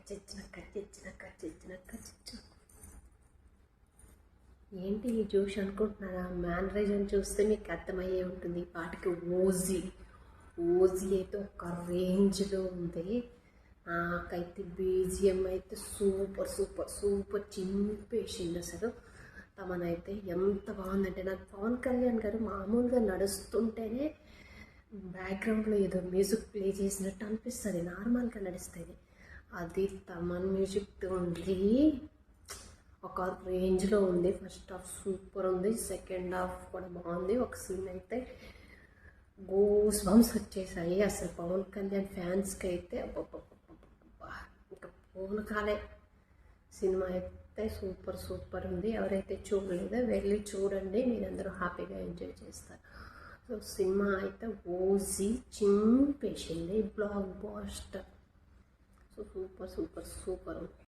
ఏంటి ఈ జోష్ అనుకుంటున్నారా? మ్యానరిజం చూస్తే మీకు అర్థమయ్యే ఉంటుంది. ఈ పాటకి ఓజీ అయితే ఒక రేంజ్లో ఉంది. నాకైతే బీజిఎం అయితే సూపర్ చింపేసింది అసలు. తమనైతే ఎంత బాగుందంటే, నాకు పవన్ కళ్యాణ్ గారు మామూలుగా నడుస్తుంటేనే బ్యాక్గ్రౌండ్లో ఏదో మ్యూజిక్ ప్లే చేసినట్టు అనిపిస్తుంది నార్మల్గా నడిస్తేనే. అది తమన్ మ్యూజిక్ ఉంది, ఒక రేంజ్లో ఉంది. ఫస్ట్ హాఫ్ సూపర్ ఉంది, సెకండ్ హాఫ్ కూడా బాగుంది. ఒక సీన్ అయితే గూస్ బంప్స్ వచ్చేసాయి అసలు. పవన్ కళ్యాణ్ ఫ్యాన్స్కి అయితే ఇంకా ఫోన్ కాలే. సినిమా అయితే సూపర్ ఉంది. ఎవరైతే చూడలేదో వెళ్ళి చూడండి, మీరందరూ హ్యాపీగా ఎంజాయ్ చేస్తారు. సో సినిమా అయితే ఓజీ చింపేసింది, బ్లాక్ బాస్టర్. సో సూపర్ ఉంది.